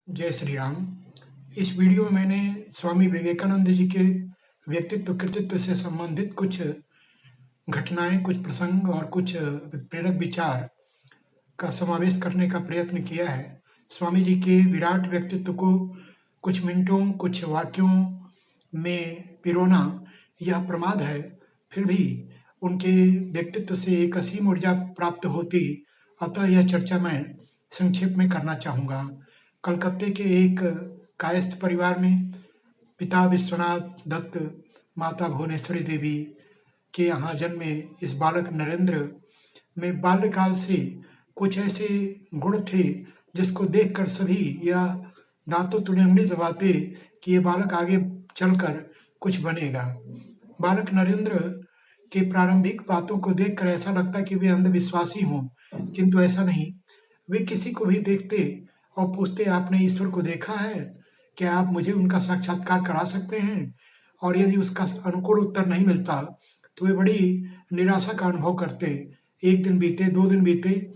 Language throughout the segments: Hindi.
जय श्री राम। इस वीडियो में मैंने स्वामी विवेकानंद जी के व्यक्तित्व कृतित्व से संबंधित कुछ घटनाएं, कुछ प्रसंग और कुछ प्रेरक विचार का समावेश करने का प्रयत्न किया है। स्वामी जी के विराट व्यक्तित्व को कुछ मिनटों, कुछ वाक्यों में पिरोना यह प्रमाद है। फिर भी उनके व्यक्तित्व से एक असीम ऊर्जा प्राप्त होती, अतः यह चर्चा मैं संक्षेप में करना चाहूँगा। कलकत्ते के एक कायस्थ परिवार में पिता विश्वनाथ दत्त, माता भुवनेश्वरी देवी के यहाँ जन्मे इस बालक नरेंद्र में बाल्यकाल से कुछ ऐसे गुण थे जिसको देखकर सभी यह दांतों तले उंगली दबाते कि ये बालक आगे चलकर कुछ बनेगा। बालक नरेंद्र के प्रारंभिक बातों को देखकर ऐसा लगता कि वे अंधविश्वासी हों, किंतु ऐसा नहीं। वे किसी को भी देखते और पूछते, आपने ईश्वर को देखा है? क्या आप मुझे उनका साक्षात्कार करा सकते हैं? और यदि उसका अनुकूल उत्तर नहीं मिलता तो वे बड़ी निराशा का अनुभव करते। एक दिन बीते, 2 दिन बीते,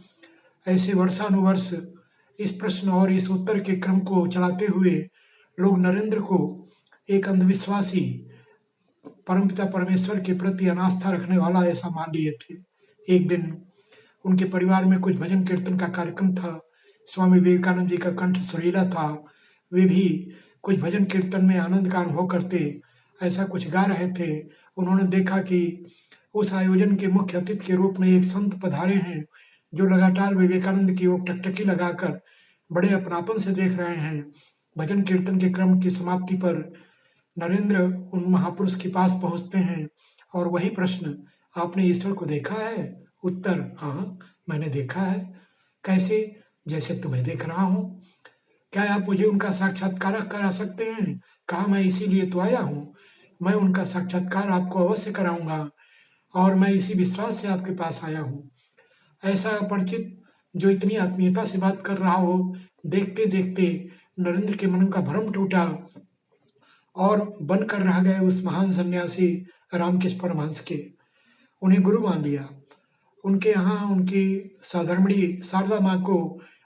ऐसे वर्षानुवर्ष इस प्रश्न और इस उत्तर के क्रम को चलाते हुए लोग नरेंद्र को एक अंधविश्वासी, परमपिता परमेश्वर के प्रति अनास्था रखने वाला ऐसा मान लिए थे। एक दिन उनके परिवार में कुछ भजन कीर्तन का कार्यक्रम था। स्वामी विवेकानंद जी का कंठ सुरीला था। वे भी कुछ भजन कीर्तन में आनंद का अनुभव करते, ऐसा कुछ गा रहे थे। उन्होंने देखा कि उस आयोजन के मुख्य अतिथि के रूप में एक संत पधारे हैं, जो लगातार विवेकानंद की ओर टकटकी लगाकर बड़े अपनापन से देख रहे हैं। भजन कीर्तन के क्रम की समाप्ति पर नरेंद्र उन महापुरुष के पास पहुंचते हैं और वही प्रश्न, आपने ईश्वर को देखा है? उत्तर, हाँ, मैंने देखा है। कैसे? जैसे तुम्हें देख रहा हूँ। क्या आप मुझे उनका साक्षात्कार करा सकते हैं? कहा, मैं इसीलिए तो आया हूँ। मैं उनका साक्षात्कार आपको अवश्य कराऊंगा और मैं इसी विश्वास से आपके पास आया हूँ। ऐसा अपरिचित जो इतनी आत्मीयता से बात कर रहा हो, देखते देखते नरेंद्र के मन का भ्रम टूटा और बनकर रह गए उस महान सन्यासी रामकृष्ण परमहंस के। उन्हें गुरु मान लिया। उनके यहाँ उनकी सधर्मिणी शारदा माँ को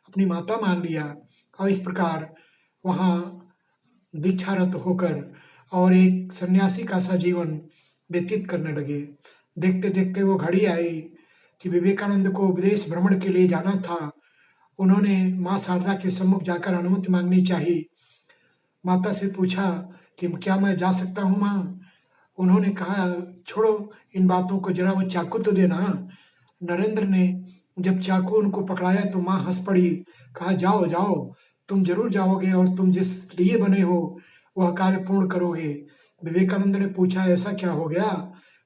अपनी माता मान लिया और इस प्रकार वहाँ दीक्षारत होकर और एक सन्यासी का सा जीवन व्यतीत करने लगे। देखते देखते वो घड़ी आई कि विवेकानंद को विदेश भ्रमण के लिए जाना था। उन्होंने माँ शारदा के सम्मुख जाकर अनुमति मांगनी चाहिए। माता से पूछा कि क्या मैं जा सकता हूँ माँ? उन्होंने कहा, छोड़ो इन बातों को, जरा वो चाकू तो देना। नरेंद्र ने जब चाकू उनको पकड़ाया तो माँ हंस पड़ी। कहा, जाओ जाओ, तुम जरूर जाओगे और तुम जिस लिए बने हो वह कार्य पूर्ण करोगे। विवेकानंद ने पूछा, ऐसा क्या हो गया?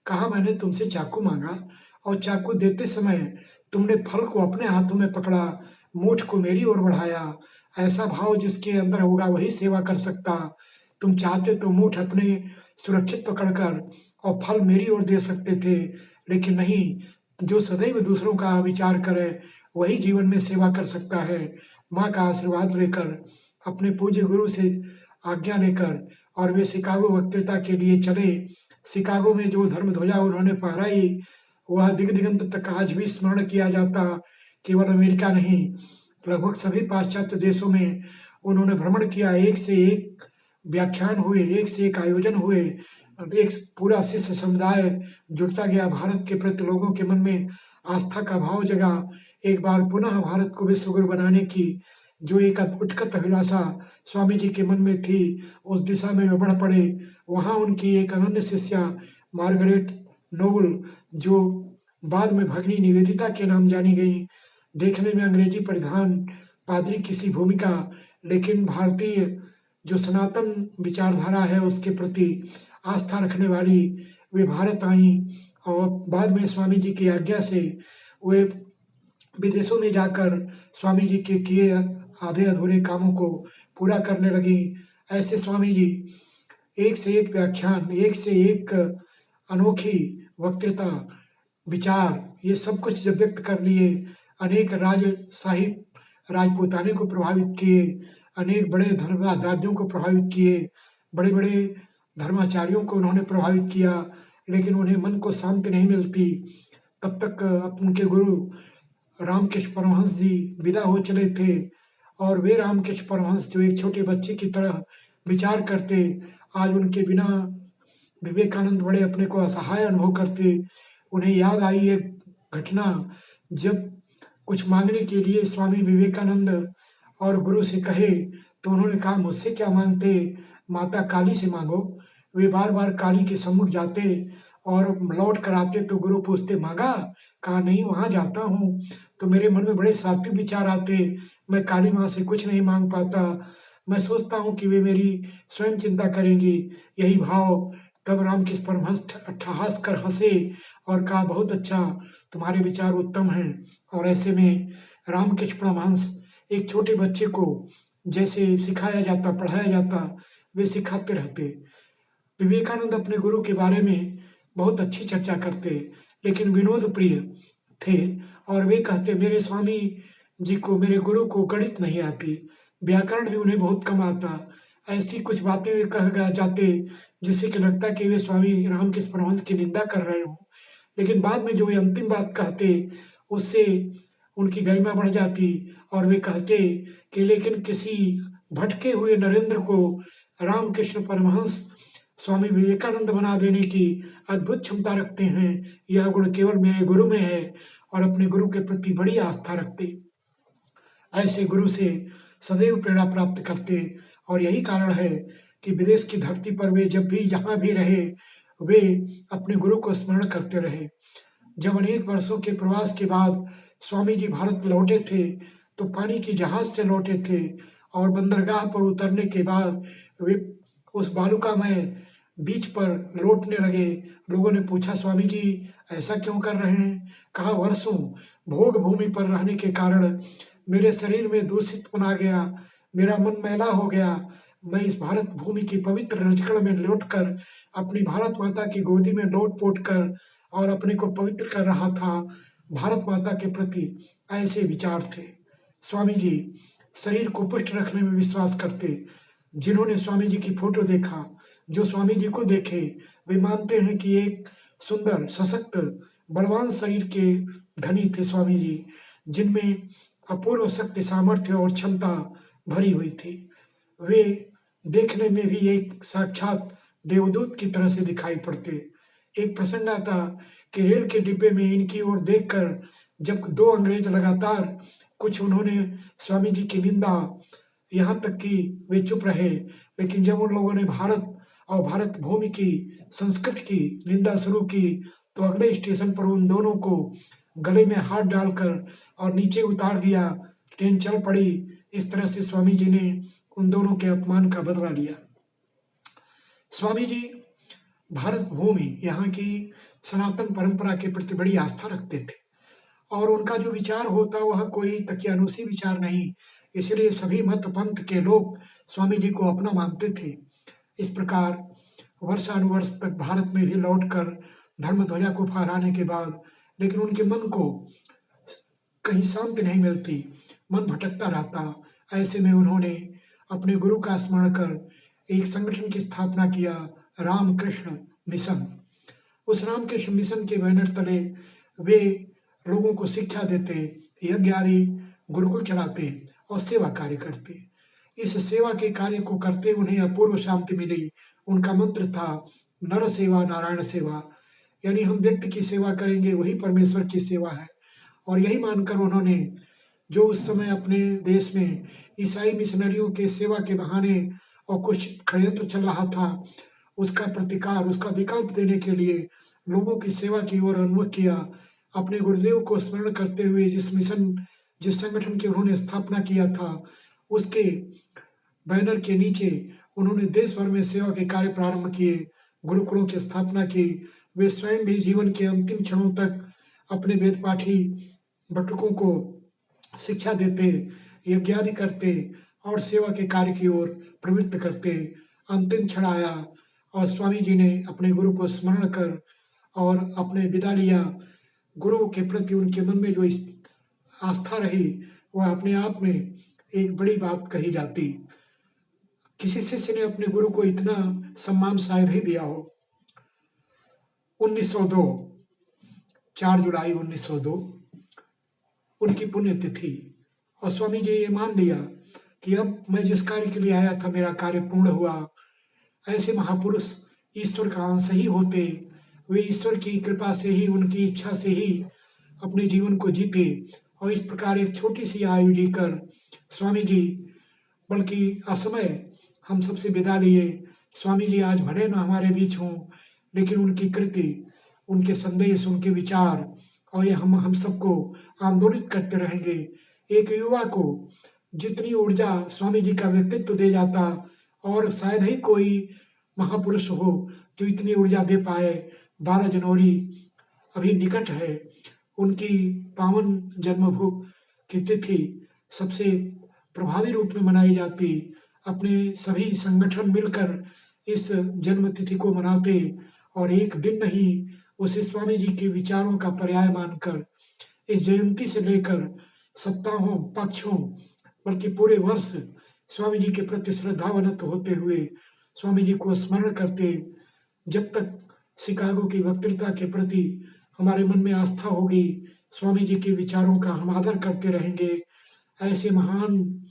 कहा, मैंने तुमसे चाकू मांगा और चाकू देते समय तुमने फल को अपने हाथों में पकड़ा, मूठ को मेरी ओर बढ़ाया। ऐसा भाव जिसके अंदर होगा वही सेवा कर सकता। तुम चाहते तो मूठ अपने सुरक्षित पकड़कर और फल मेरी ओर दे सकते थे, लेकिन नहीं, जो सदैव दूसरों का विचार करे वही जीवन में सेवा कर सकता है। माँ का आशीर्वाद लेकर, अपने पूज्य गुरु से आज्ञा लेकर और वे शिकागो वक्तृता के लिए चले। शिकागो में जो धर्म ध्वजा उन्होंने फहराई वह दिग दिगंत तक आज भी स्मरण किया जाता। केवल अमेरिका नहीं, लगभग सभी पाश्चात्य देशों में उन्होंने भ्रमण किया। एक से एक व्याख्यान हुए, एक से एक आयोजन हुए, एक पूरा शिष्य समुदाय जुड़ता गया। भारत के प्रति लोगों के मन में आस्था का भाव जगा। एक बार पुनः भारत को विश्व गुरु बनाने की जो एक उत्कट अभिलाषा स्वामी जी के मन में थी, उस दिशा में वे बढ़ पड़े। वहाँ उनकी एक अनन्य शिष्या मार्गरेट नोबल, जो बाद में भगिनी निवेदिता के नाम जानी गई, देखने में अंग्रेजी परिधान, पादरी की सी भूमिका, लेकिन भारतीय जो सनातन विचारधारा है उसके प्रति आस्था रखने वाली, वे भारत आई और बाद में स्वामी जी की आज्ञा से वे विदेशों में जाकर स्वामी जी के किए आधे अधूरे कामों को पूरा करने लगी। ऐसे स्वामी जी एक से एक व्याख्यान, एक से एक अनोखी वक्तृता, विचार, ये सब कुछ जब व्यक्त कर लिए, अनेक राजशाही राजपूताने को प्रभावित किए, अनेक बड़े धर्माचार्यों को प्रभावित किए, बड़े बड़े धर्माचार्यों को उन्होंने प्रभावित किया, लेकिन उन्हें मन को शांति नहीं मिलती। तब तक उनके गुरु रामकृष्ण परमहंस जी विदा हो चले थे और वे रामकृष्ण परमहंस जो एक छोटे बच्चे की तरह विचार करते, आज उनके बिना विवेकानंद बड़े अपने को असहाय अनुभव करते। उन्हें याद आई एक घटना, जब कुछ मांगने के लिए स्वामी विवेकानंद और गुरु से कहे, तो उन्होंने कहा, मुझसे क्या मांगते, माता काली से मांगो। वे बार बार काली के सम्मुख जाते और लौट कर आते तो गुरु पूछते, मांगा? कहा, नहीं, वहां जाता हूँ तो मेरे मन में बड़े सात्विक विचार आते, मैं काली माँ से कुछ नहीं मांग पाता, मैं सोचता हूँ कि वे मेरी स्वयं चिंता करेंगी, यही भाव। तब रामकृष्ण परमहंस ठहास कर हंसे और कहा, बहुत अच्छा, तुम्हारे विचार उत्तम हैं। और ऐसे में रामकृष्ण परमहंस एक छोटे बच्चे को जैसे सिखाया जाता, पढ़ाया जाता, वे सिखाते रहते। विवेकानंद अपने गुरु के बारे में बहुत अच्छी चर्चा करते, लेकिन विनोद प्रिय थे और वे कहते, मेरे स्वामी जी को, मेरे गुरु को गणित नहीं आती, व्याकरण भी उन्हें बहुत कम आता। ऐसी कुछ बातें वे कह जाते जिससे कि लगता कि वे स्वामी रामकृष्ण परमहंस की निंदा कर रहे हों। लेकिन बाद में जो वे अंतिम बात कहते, उससे उनकी गरिमा बढ़ जाती और वे कहते कि लेकिन किसी भटके हुए नरेंद्र को रामकृष्ण परमहंस स्वामी विवेकानंद बना देने की अद्भुत क्षमता रखते हैं। यह गुण केवल मेरे गुरु में है, और अपने गुरु के प्रति बड़ी आस्था रखते। ऐसे गुरु से सदैव प्रेरणा प्राप्त करते, और यही कारण है कि विदेश की धरती पर वे जब भी जहाँ भी रहे, वे अपने गुरु को स्मरण करते रहे। जब अनेक वर्षों के प्रवास के बाद स्वामी जी भारत लौटे थे, तो पानी की जहाज से लौटे थे, और बंदरगाह पर उतरने के बाद वे उस बालुकामय बीच पर लौटने लगे। लोगों ने पूछा, स्वामी जी ऐसा क्यों कर रहे हैं? कहा, वर्षों भोग भूमि पर रहने के कारण मेरे शरीर में दूषितपन आ गया, मेरा मन मैला हो गया। मैं इस भारत भूमि की पवित्र रजकण में लौटकर अपनी भारत माता की गोदी में लौट पोट कर और अपने को पवित्र कर रहा था। भारत माता के प्रति ऐसे विचार थे। स्वामी जी शरीर को पुष्ट रखने में विश्वास करते। जिन्होंने स्वामी जी की फोटो देखा, जो स्वामी जी को देखे, वे मानते हैं कि एक सुंदर, सशक्त, बलवान शरीर के धनी थे स्वामी जी, जिनमें अपूर्व शक्ति, सामर्थ्य और क्षमता भरी हुई थी। वे देखने में भी एक साक्षात देवदूत की तरह से दिखाई पड़ते। एक प्रसंग आता कि रेल के डिब्बे में इनकी ओर देखकर जब दो अंग्रेज लगातार कुछ उन्होंने स्वामी जी की निंदा, यहाँ तक कि वे चुप रहे, लेकिन जब उन लोगों ने भारत और भारत भूमि की संस्कृति की निंदा शुरू की, तो अगले स्टेशन पर उन दोनों को गले में हाथ डालकर और नीचे उतार दिया। ट्रेन चल पड़ी। इस तरह से स्वामी जी ने उन दोनों के अपमान का बदला लिया। स्वामी जी भारत भूमि, यहाँ की सनातन परंपरा के प्रति बड़ी आस्था रखते थे, और उनका जो विचार होता वह कोई तकियानुसी विचार नहीं, इसलिए सभी मत पंथ के लोग स्वामी जी को अपना मानते थे। इस प्रकार वर्षानुवर्ष तक भारत में भी लौटकर धर्म ध्वजा को फहराने के बाद, लेकिन उनके मन को कहीं शांति नहीं मिलती, मन भटकता रहता। ऐसे में उन्होंने अपने गुरु का स्मरण कर एक संगठन की स्थापना किया, रामकृष्ण मिशन। उस रामकृष्ण मिशन के बैनर तले वे लोगों को शिक्षा देते, यज्ञ आदि गुरुकुल चलाते और सेवा कार्य करते। इस सेवा के कार्य को करते उन्हें अपूर्व शांति मिली। उनका मंत्र था, नर सेवा नारायण सेवा, यानी हम व्यक्ति की सेवा करेंगे वही परमेश्वर की सेवा है। और यही मानकर उन्होंने, जो उस समय अपने देश में ईसाई मिशनरियों के सेवा के बहाने और कुछ षड्यंत्र चल रहा था, उसका प्रतिकार, उसका विकल्प देने के लिए लोगों की सेवा की ओर उन्मुख किया। अपने गुरुदेव को स्मरण करते हुए जिस संगठन की उन्होंने स्थापना किया था, उसके बैनर के नीचे उन्होंने देश भर में सेवा के कार्य प्रारंभ किए, गुरुकुलों की स्थापना की। वे स्वयं भी जीवन के अंतिम क्षणों तक अपने वेद पाठी बटुकों को शिक्षा देते, यज्ञ आदि करते और सेवा के कार्य की ओर प्रवृत्त करते। अंतिम क्षण आया और स्वामी जी ने अपने गुरु को स्मरण कर और अपने विदा लिया। गुरु के प्रति उनके मन में जो आस्था रही, वह अपने आप में एक बड़ी बात कही जाती। किसी शिष्य ने अपने गुरु को इतना सम्मान शायद ही दिया हो। 1902 4 जुलाई 1902 उनकी पुण्यतिथि, और स्वामी जी ने ये मान लिया कि अब मैं जिस कार्य के लिए आया था मेरा कार्य पूर्ण हुआ। ऐसे महापुरुष ईश्वर का अंश ही होते, वे ईश्वर की कृपा से ही, उनकी इच्छा से ही अपने जीवन को जीते और इस प्रकार एक छोटी सी आयु जीकर स्वामी जी बल्कि असमय हम सबसे विदा लिए। स्वामी जी आज भले ना हमारे बीच हों, लेकिन उनकी कृति, उनके संदेश, उनके विचार और ये हम सबको आंदोलित करते रहेंगे। एक युवा को जितनी ऊर्जा स्वामी जी का व्यक्तित्व दे जाता, और शायद ही कोई महापुरुष हो जो इतनी ऊर्जा दे पाए। 12 जनवरी अभी निकट है, उनकी पावन जन्मभू की तिथि सबसे प्रभावी रूप में मनाई जाती। अपने सभी संगठन मिलकर इस जन्म तिथि को मनाते और एक दिन नहीं, उसे स्वामी जी के विचारों का पर्याय मानकर इस जयंती से लेकर सप्ताहों, पक्षों, बल्कि पूरे वर्ष स्वामी जी के प्रति श्रद्धावनत होते हुए स्वामी जी को स्मरण करते। जब तक शिकागो की वक्तृता के प्रति हमारे मन में आस्था होगी, स्वामी जी के विचारों का हम आदर करते रहेंगे। ऐसे महान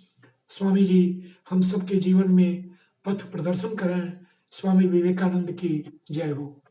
स्वामी जी हम सबके जीवन में पथ प्रदर्शन करें। स्वामी विवेकानंद की जय हो।